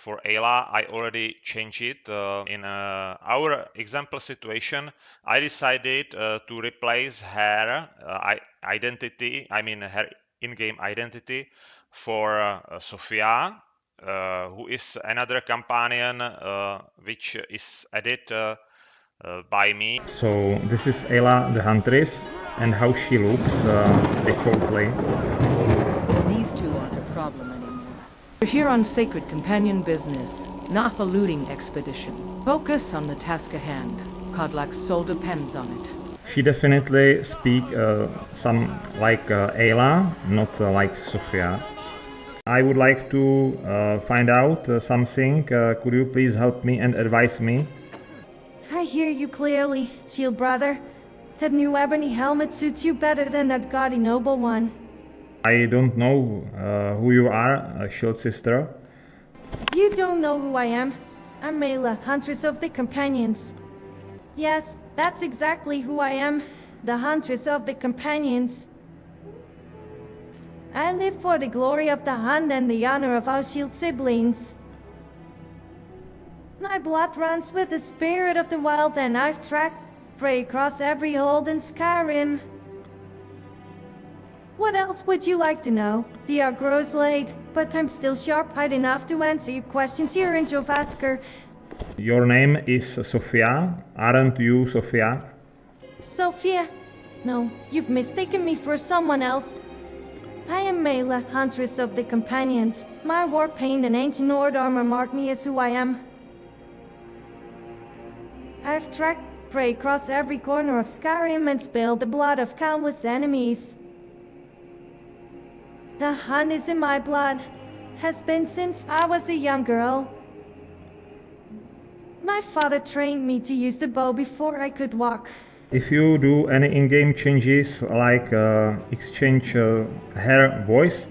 For Aela, I already changed it. In our example situation, I decided to replace her identity, I mean her in-game identity, for Sofia, who is another companion which is added by me. So this is Aela the Huntress and how she looks defaultly. These two aren't a problem anymore. We're here on sacred companion business, not a looting expedition. Focus on the task at hand. Kodlak's soul depends on it. She definitely speak some like Aela, not like Sofia. I would like to find out something. Could you please help me and advise me? I hear you clearly, shield brother. That new ebony helmet suits you better than that gaudy noble one. I don't know who you are, shield sister. You don't know who I am. I'm Aela, Huntress of the Companions. Yes, that's exactly who I am, the Huntress of the Companions. I live for the glory of the hunt and the honor of our shield siblings. My blood runs with the spirit of the wild, and I've tracked prey across every hold in Skyrim. What else would you like to know? The hour grows late, but I'm still sharp-eyed enough to answer your questions here in Jovasker. Your name is Sofia, aren't you Sofia? Sophia? No, you've mistaken me for someone else. I am Aela, Huntress of the Companions. My war paint and ancient Nord armor mark me as who I am. I've tracked prey across every corner of Skyrim and spilled the blood of countless enemies. The hunt is in my blood. Has been since I was a young girl. My father trained me to use the bow before I could walk. If you do any in-game changes like exchange her voice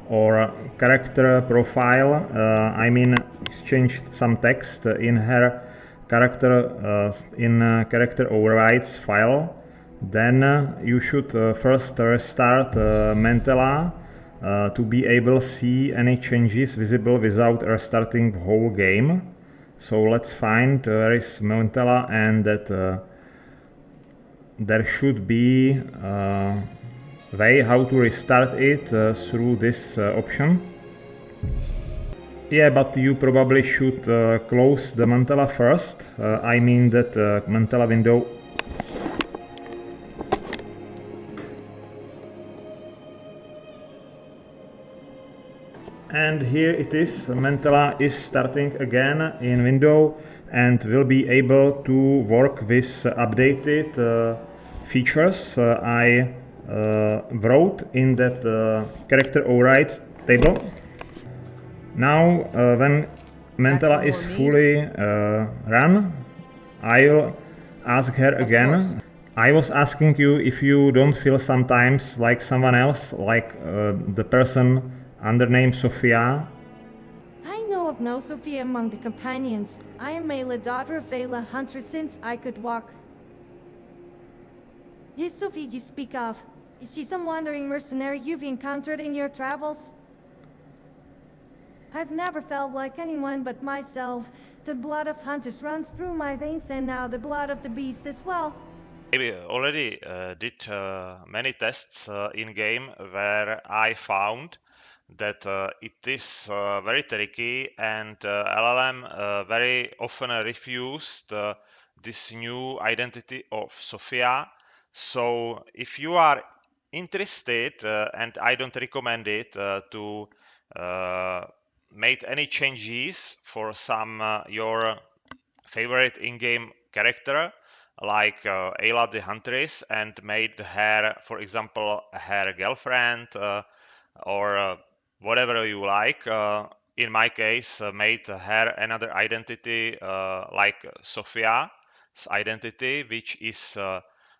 or character profile, I mean exchange some text in her character character overrides file, then you should first restart Mantella to be able to see any changes visible without restarting the whole game. So let's find where is Mantella, and that there should be a way how to restart it through this option. Yeah, but you probably should close the Mantella first. I mean that Mantella window. And here it is. Mantella is starting again in window and will be able to work with updated features I wrote in that character overrides table. Now when Mantella is fully run, I'll ask her again. I was asking you if you don't feel sometimes like someone else, like the person under name Sofia. I know of no Sophia among the companions. I am Aela, daughter of Aela, Huntress since I could walk. This Sophia you speak of, is she some wandering mercenary you've encountered in your travels? I've never felt like anyone but myself. The blood of Huntress runs through my veins, and now the blood of the beast as well. I already did many tests in-game where I found that it is very tricky, and LLM very often refused this new identity of Sofia. So if you are interested, and I don't recommend it to make any changes for some your favorite in-game character, like Aela the Huntress, and made her, for example, her girlfriend or whatever you like. In my case, made her another identity like Sophia's identity, which is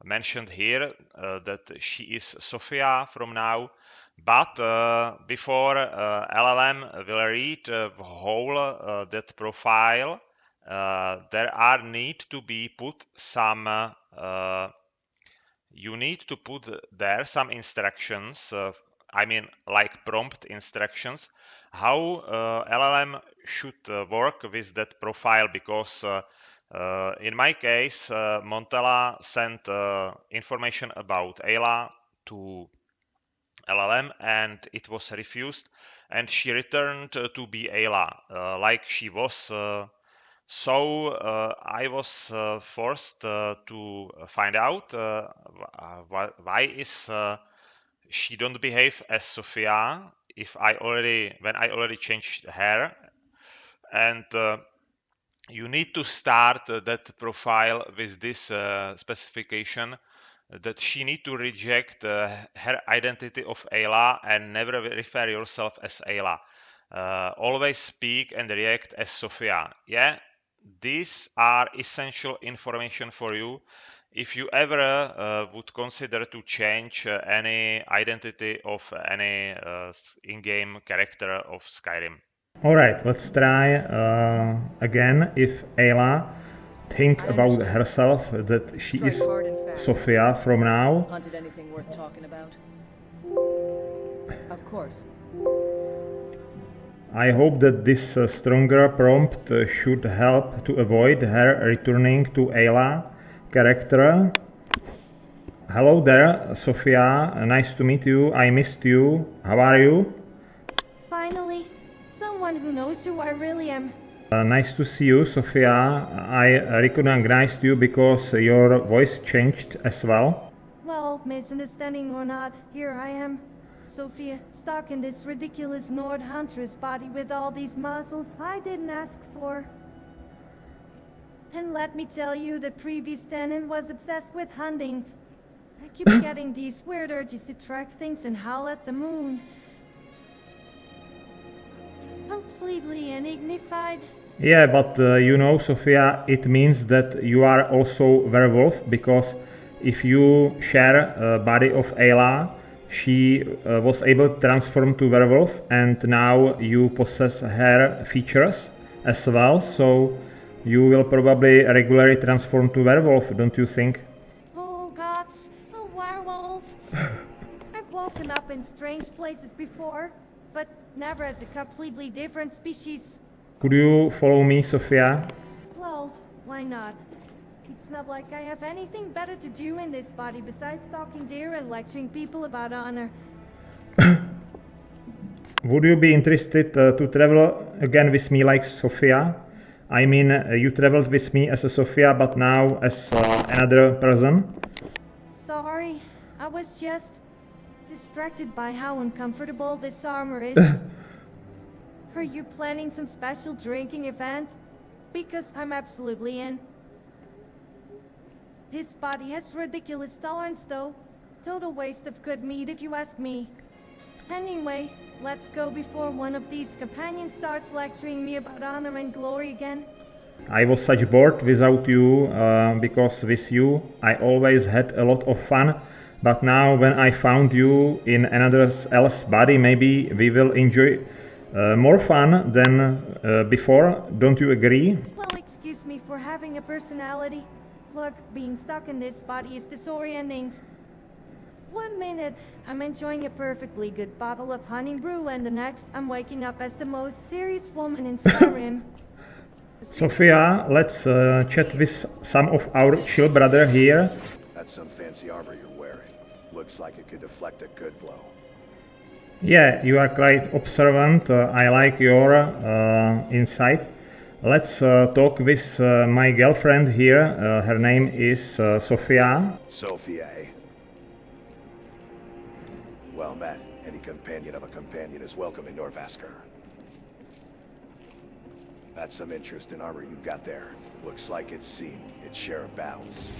mentioned here that she is Sophia from now. But before LLM will read the whole that profile, there are need to be put some you need to put there some instructions, I mean like prompt instructions, how LLM should work with that profile, because in my case, Mantella sent information about Aela to LLM and it was refused, and she returned to be Aela like she was. So I was forced to find out why is she don't behave as Sofia if when I already changed her, and you need to start that profile with this specification that she need to reject her identity of Aela and never refer yourself as Aela. Always speak and react as Sofia. Yeah, these are essential information for you if you ever would consider to change any identity of any in-game character of Skyrim. Alright, let's try again if Aela think I about understand. herself that she Strike is hard and fast. Sofia from now. Hunted anything worth talking about? Of course. I hope that this stronger prompt should help to avoid her returning to Aela character. Hello there, Sofia. Nice to meet you. I missed you. How are you? Finally, someone who knows who I really am. Nice to see you, Sofia. I recognized you because your voice changed as well. Well, misunderstanding or not, here I am. Sophia, stuck in this ridiculous Nord Huntress body with all these muscles I didn't ask for. And let me tell you, the previous tenant was obsessed with hunting. I keep getting these weird urges to track things and howl at the moon. Completely undignified. Yeah, but you know, Sofia, it means that you are also werewolf, because if you share a body of Aela, she was able to transform to werewolf, and now you possess her features as well, so you will probably regularly transform to werewolf, don't you think? Oh gods, a werewolf. I've woken up in strange places before, but never as a completely different species. Could you follow me, Sofia? Well, why not? It's not like I have anything better to do in this body besides talking deer and lecturing people about honor. Would you be interested to travel again with me like Sofia? I mean, you traveled with me as a Sofia, but now as another person. Sorry, I was just distracted by how uncomfortable this armor is. Are you planning some special drinking event? Because I'm absolutely in. His body has ridiculous tolerance though. Total waste of good meat if you ask me. Anyway, let's go before one of these companions starts lecturing me about honor and glory again. I was such bored without you, because with you I always had a lot of fun. But now when I found you in another else's body, maybe we will enjoy more fun than before. Don't you agree? Well, excuse me for having a personality. Look, being stuck in this body is disorienting. 1 minute, I'm enjoying a perfectly good bottle of honey brew, and the next, I'm waking up as the most serious woman in Skyrim. Sofia, let's chat with some of our chill brother here. That's some fancy armor you're wearing. Looks like it could deflect a good blow. Yeah, you are quite observant. I like your insight. Let's talk with my girlfriend here. Her name is Sofia. Sophia, eh? Well met. Any companion of a companion is welcome in Norvaskar. That's some interest in armor you got there. Looks like it's seen its share of battles.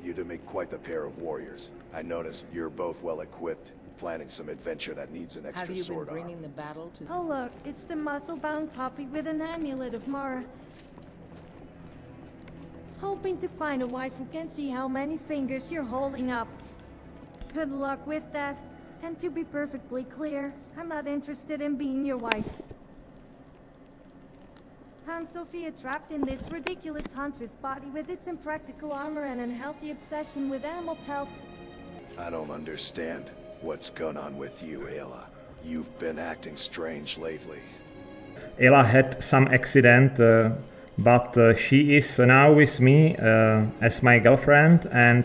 You do make quite the pair of warriors. I notice you're both well equipped, planning some adventure that needs an extra Have you been sword arm. bringing the battle to... Oh look, it's the muscle-bound puppy with an amulet of Mara. Hoping to find a wife who can see how many fingers you're holding up. Good luck with that. And to be perfectly clear, I'm not interested in being your wife. I'm Sophia, trapped in this ridiculous hunter's body with its impractical armor and unhealthy obsession with animal pelts. I don't understand what's going on with you, Aela. You've been acting strange lately. Aela had some accident, but she is now with me as my girlfriend, and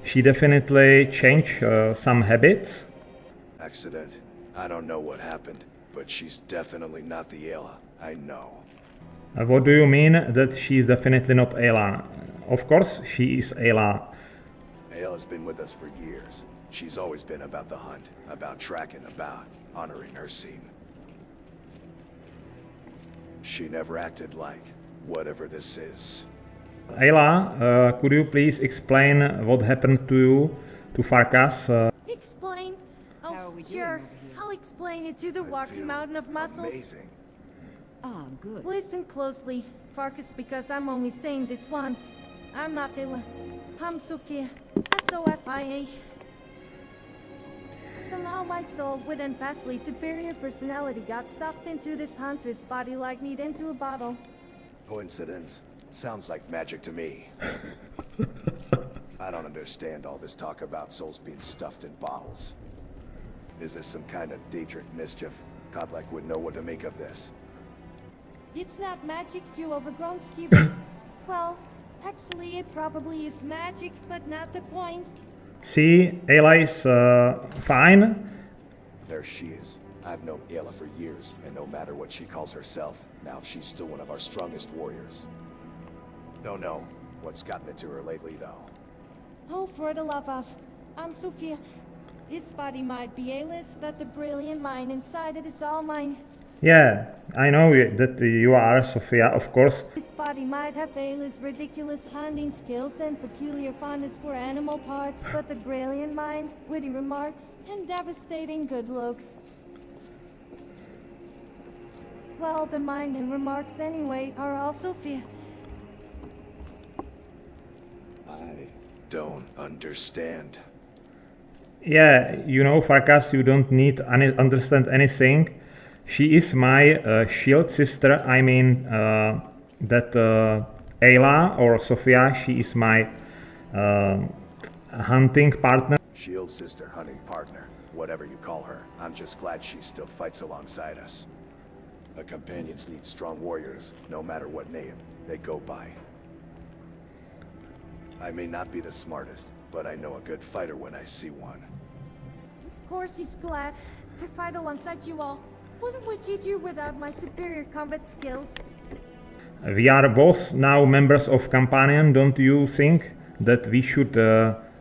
she definitely changed some habits. Accident? I don't know what happened, but she's definitely not the Aela I know. What do you mean that she is definitely not Aela? Of course she is Aela. Aela's been with us for years. She's always been about the hunt, about tracking, about honoring her scene. She never acted like whatever this is. Aela, could you please explain what happened to you, to Farkas? Explain? How are Oh, we doing sure. over here? I'll explain it to the I walking feel mountain of muscles. Amazing. Ah, good. Listen closely, Farkas, because I'm only saying this once. I'm not Aela. I'm Sofia. Sofia. Somehow my soul, with an vastly superior personality, got stuffed into this huntress body like meat into a bottle. Coincidence? Sounds like magic to me. I don't understand all this talk about souls being stuffed in bottles. Is this some kind of Daedric mischief? Godlike would know what to make of this. It's not magic, you overgrown skeever. Well, actually it probably is magic, but not the point. See, Aela is fine. There she is. I've known Aela for years, and no matter what she calls herself, now she's still one of our strongest warriors. Don't know what's gotten into her lately, though. Oh, for the love of... I'm Sofia. His body might be Aela's, but the brilliant mind inside it is all mine. Yeah, I know that you are Sofia, of course. His body might have Aela's ridiculous hunting skills and peculiar fondness for animal parts, but the brilliant mind, witty remarks, and devastating good looks. Well, the mind and remarks anyway are all Sofia. I don't understand. Yeah, you know, Farkas, you don't need understand anything. She is my shield sister. I mean, that Aela or Sofia, she is my hunting partner. Shield sister, hunting partner, whatever you call her. I'm just glad she still fights alongside us. The companions need strong warriors, no matter what name they go by. I may not be the smartest, but I know a good fighter when I see one. Of course he's glad. I fight alongside you all. What would you do without my superior combat skills? We are both now members of Companion. Don't you think that we should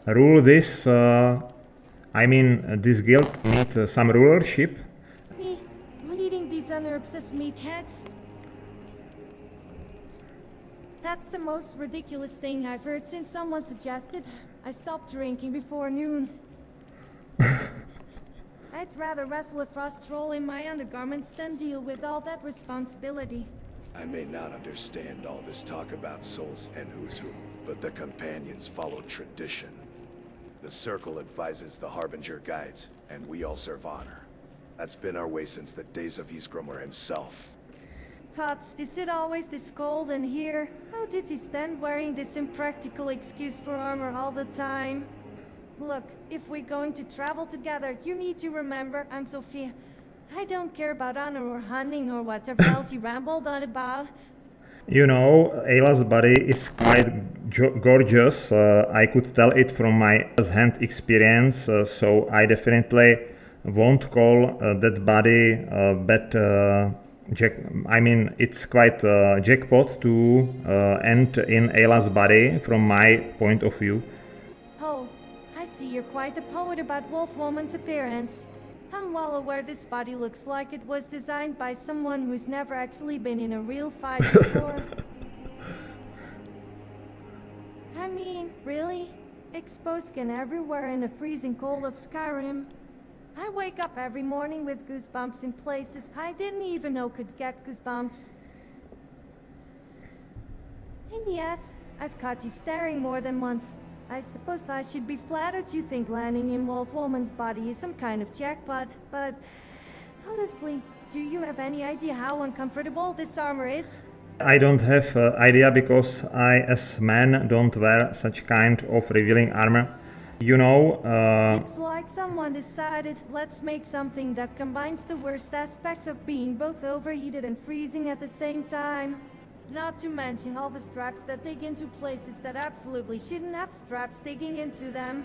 rule this? I mean, this guild need some rulership. Me, leading these honor-obsessed meatheads? That's the most ridiculous thing I've heard since someone suggested I stop drinking before noon. I'd rather wrestle a frost troll in my undergarments than deal with all that responsibility. I may not understand all this talk about souls and who's who, but the companions follow tradition. The Circle advises the Harbinger guides, and we all serve honor. That's been our way since the days of Ysgrimor himself. Cots, is it always this cold in here? How did he stand wearing this impractical excuse for armor all the time? Look, if we're going to travel together, you need to remember I'm Sofia. I don't care about honor or hunting or whatever else you rambled on about. You know, Aela's body is quite gorgeous. I could tell it from my hand experience, so I definitely won't call that body I mean, it's quite jackpot to end in Aela's body from my point of view. Oh, I see you're quite a poet about Wolf Woman's appearance. I'm well aware this body looks like it was designed by someone who's never actually been in a real fight before. I mean, really? Exposed skin everywhere in the freezing cold of Skyrim. I wake up every morning with goosebumps in places I didn't even know could get goosebumps. And yes, I've caught you staring more than once. I suppose I should be flattered you think landing in Wolf Woman's body is some kind of jackpot, but honestly, do you have any idea how uncomfortable this armor is? I don't have idea because I as man don't wear such kind of revealing armor. You know, It's like someone decided, let's make something that combines the worst aspects of being both overheated and freezing at the same time. Not to mention all the straps that dig into places that absolutely shouldn't have straps digging into them.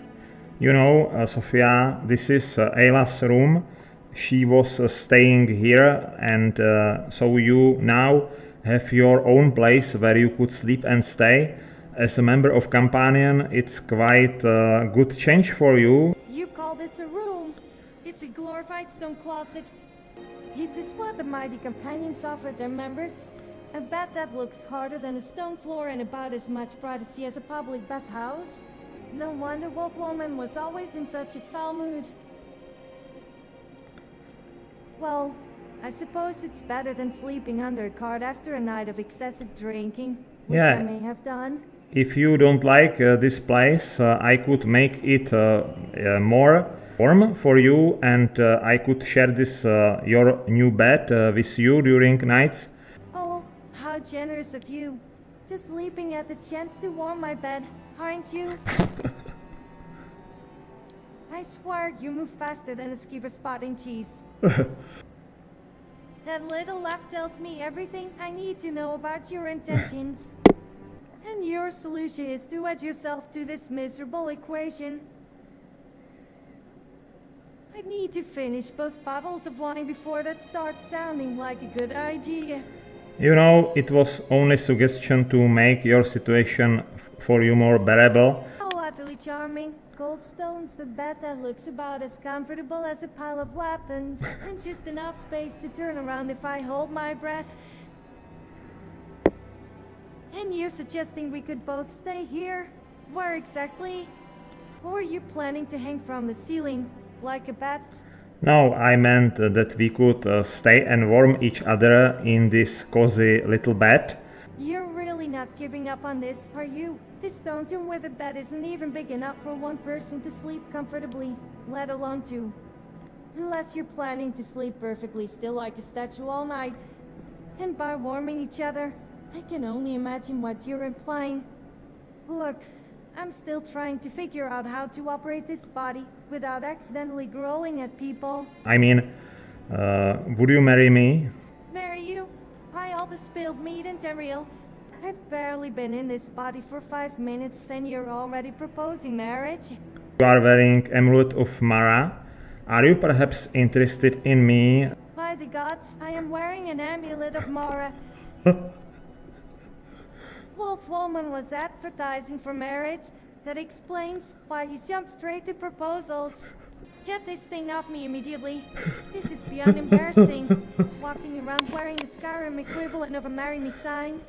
you know, Sofia, this is Aela's room. She was staying here, and so you now have your own place where you could sleep and stay. As a member of Companion, it's quite a good change for you. You call this a room? It's a glorified stone closet. Is this what the mighty companions offer their members? A bed that looks harder than a stone floor and about as much privacy as a public bathhouse? No wonder Wolf Woman was always in such a foul mood. Well, I suppose it's better than sleeping under a cart after a night of excessive drinking, which Yeah. I may have done. If you don't like this place, I could make it more warm for you, and I could share this your new bed with you during nights. Oh, how generous of you. Just leaping at the chance to warm my bed, aren't you? I swear you move faster than a skipper spotting cheese. That little laugh tells me everything I need to know about your intentions. And your solution is to add yourself to this miserable equation. I need to finish both bottles of wine before that starts sounding like a good idea. You know, it was only suggestion to make your situation for you more bearable. Oh, utterly charming. Goldstone's the bed that looks about as comfortable as a pile of weapons, and just enough space to turn around if I hold my breath. And you're suggesting we could both stay here? Where exactly? Or are you planning to hang from the ceiling, like a bat? No, I meant that we could stay and warm each other in this cozy little bed. You're really not giving up on this, are you? This stone tomb with a bed isn't even big enough for one person to sleep comfortably, let alone two. Unless you're planning to sleep perfectly still like a statue all night. And by warming each other, I can only imagine what you're implying. Look, I'm still trying to figure out how to operate this body without accidentally growling at people. I mean, would you marry me? Marry you? By all the spilled meat and Tamriel. I've barely been in this body for 5 minutes and you're already proposing marriage? You are wearing Amulet of Mara. Are you perhaps interested in me? By the gods, I am wearing an amulet of Mara. Wolf Woman was advertising for marriage. That explains why he jumped straight to proposals. Get this thing off me immediately. This is beyond embarrassing. Walking around wearing the Skyrim equivalent of a marry me sign.